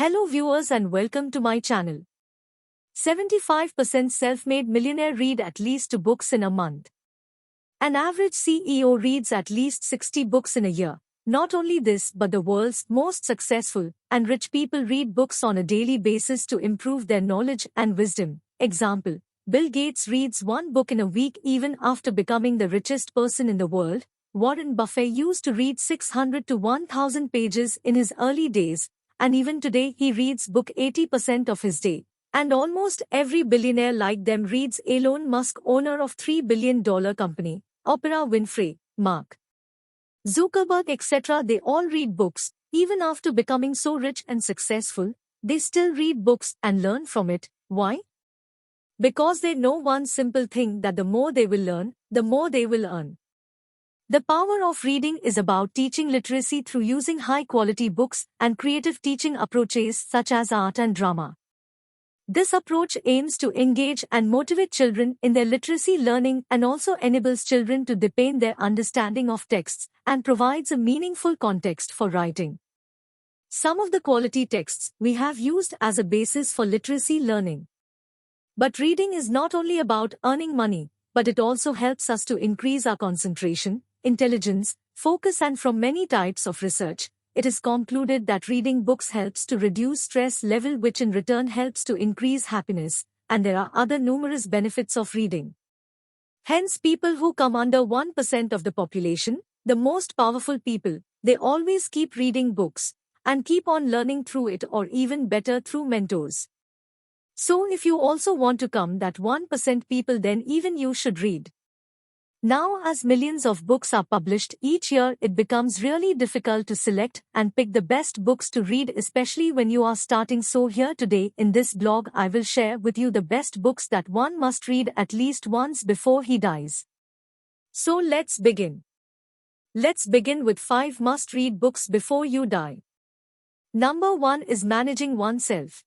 Hello viewers and welcome to my channel. 75% self-made millionaire read at least 2 books in a month. An average CEO reads at least 60 books in a year. Not only this, but the world's most successful and rich people read books on a daily basis to improve their knowledge and wisdom. Example: Bill Gates reads 1 book in a week even after becoming the richest person in the world. Warren Buffett used to read 600 to 1000 pages in his early days, and even today he reads book 80% of his day. And almost every billionaire like them reads. Elon Musk, owner of $3 billion company, Oprah Winfrey, Mark Zuckerberg, etc. They all read books. Even after becoming so rich and successful, they still read books and learn from it. Why? Because they know one simple thing, that the more they will learn, the more they will earn. The power of reading is about teaching literacy through using high-quality books and creative teaching approaches such as art and drama. This approach aims to engage and motivate children in their literacy learning and also enables children to deepen their understanding of texts and provides a meaningful context for writing. Some of the quality texts we have used as a basis for literacy learning. But reading is not only about earning money, but it also helps us to increase our concentration, intelligence, focus, and from many types of research, it is concluded that reading books helps to reduce stress level, which in return helps to increase happiness, and there are other numerous benefits of reading. Hence, people who come under 1% of the population, the most powerful people, they always keep reading books and keep on learning through it, or even better through mentors. So if you also want to come that 1% people, then even you should read. Now, as millions of books are published each year, it becomes really difficult to select and pick the best books to read, especially when you are starting. So here today in this blog, I will share with you the best books that one must read at least once before he dies. So let's begin. Let's begin with 5 must-read books before you die. Number 1 is Managing Oneself.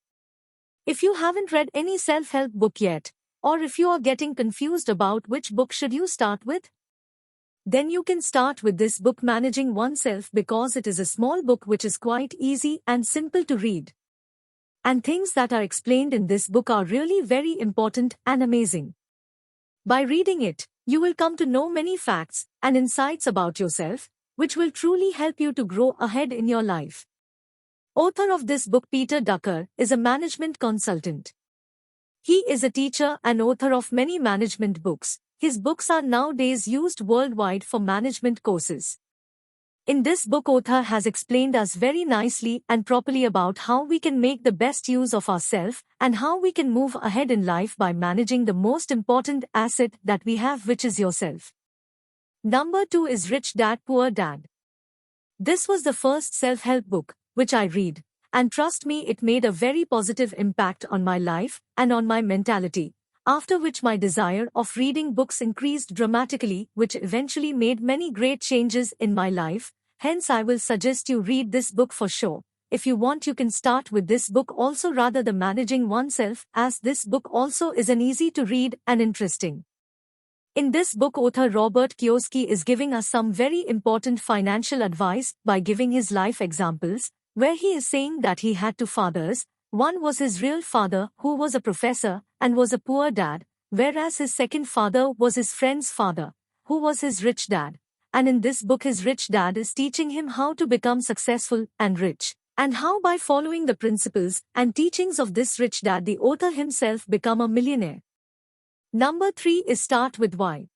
If you haven't read any self-help book yet, or if you are getting confused about which book should you start with, then you can start with this book, Managing Oneself, because it is a small book which is quite easy and simple to read. And things that are explained in this book are really very important and amazing. By reading it, you will come to know many facts and insights about yourself, which will truly help you to grow ahead in your life. Author of this book, Peter Drucker, is a management consultant. He is a teacher and author of many management books. His books are nowadays used worldwide for management courses. In this book, author has explained us very nicely and properly about how we can make the best use of ourselves and how we can move ahead in life by managing the most important asset that we have, which is yourself. Number 2 is Rich Dad, Poor Dad. This was the first self-help book which I read. And trust me, it made a very positive impact on my life and on my mentality, after which my desire of reading books increased dramatically, which eventually made many great changes in my life. Hence, I will suggest you read this book for sure. If you want, you can start with this book also, rather the Managing Oneself, as this book also is an easy to read and interesting. In this book, author Robert Kiyosaki is giving us some very important financial advice by giving his life examples, where he is saying that he had 2 fathers. One was his real father, who was a professor and was a poor dad, whereas his second father was his friend's father, who was his rich dad. And in this book, his rich dad is teaching him how to become successful and rich, and how by following the principles and teachings of this rich dad, the author himself become a millionaire. Number 3 is Start With Why.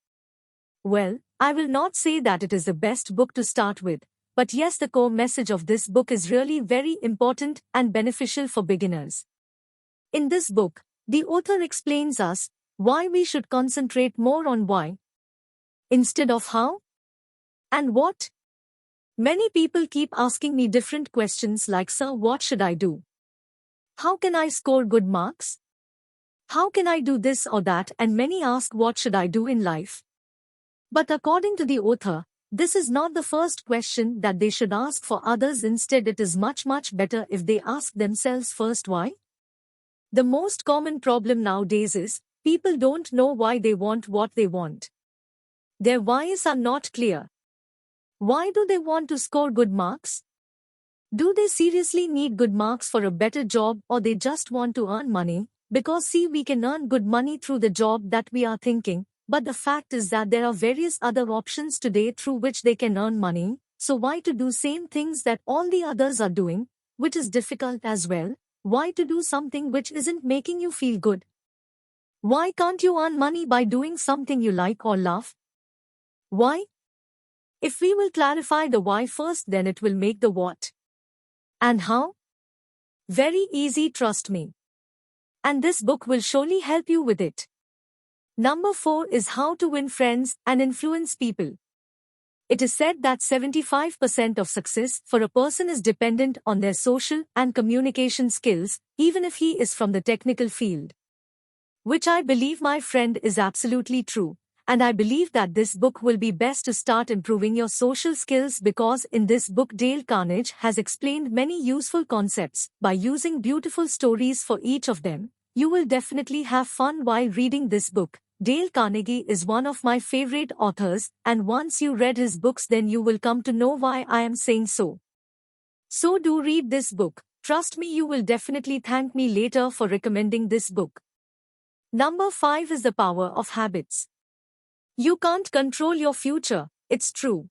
Well, I will not say that it is the best book to start with, but yes, the core message of this book is really very important and beneficial for beginners. In this book, the author explains us why we should concentrate more on why instead of how and what. Many people keep asking me different questions like, "Sir, what should I do? How can I score good marks? How can I do this or that?" And many ask, what should I do in life? But according to the author, this is not the first question that they should ask for others. Instead, it is much better if they ask themselves first why. The most common problem nowadays is, people don't know why they want what they want. Their whys are not clear. Why do they want to score good marks? Do they seriously need good marks for a better job, or they just want to earn money? Because see, we can earn good money through the job that we are thinking, but the fact is that there are various other options today through which they can earn money, so why to do same things that all the others are doing, which is difficult as well? Why to do something which isn't making you feel good? Why can't you earn money by doing something you like or love? Why? If we will clarify the why first, then it will make the what. And how? Very easy, trust me. And this book will surely help you with it. Number 4 is how to win friends and influence people. It is said that 75% of success for a person is dependent on their social and communication skills, even if he is from the technical field. Which I believe, my friend, is absolutely true. And I believe that this book will be best to start improving your social skills, because in this book Dale Carnegie has explained many useful concepts by using beautiful stories for each of them. You will definitely have fun while reading this book. Dale Carnegie is one of my favorite authors, and once you read his books, then you will come to know why I am saying so. So do read this book. Trust me, you will definitely thank me later for recommending this book. Number 5 is the power of habits. You can't control your future, it's true.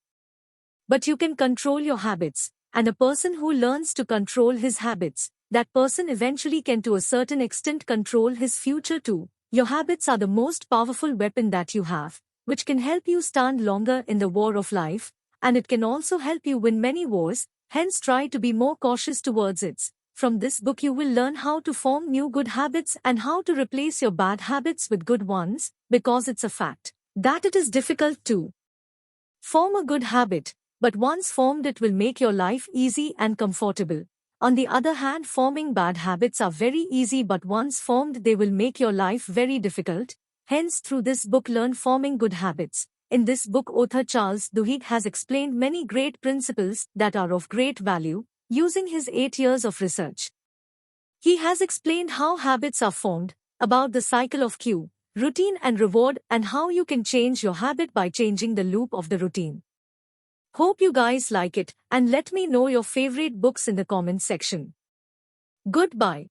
But you can control your habits, and a person who learns to control his habits, that person eventually can to a certain extent control his future too. Your habits are the most powerful weapon that you have, which can help you stand longer in the war of life, and it can also help you win many wars, hence try to be more cautious towards it. From this book you will learn how to form new good habits and how to replace your bad habits with good ones, because it's a fact that it is difficult to form a good habit, but once formed it will make your life easy and comfortable. On the other hand, forming bad habits are very easy, but once formed they will make your life very difficult. Hence through this book learn forming good habits. In this book author Charles Duhigg has explained many great principles that are of great value, using his 8 years of research. He has explained how habits are formed, about the cycle of cue, routine and reward, and how you can change your habit by changing the loop of the routine. Hope you guys like it, and let me know your favorite books in the comment section. Goodbye.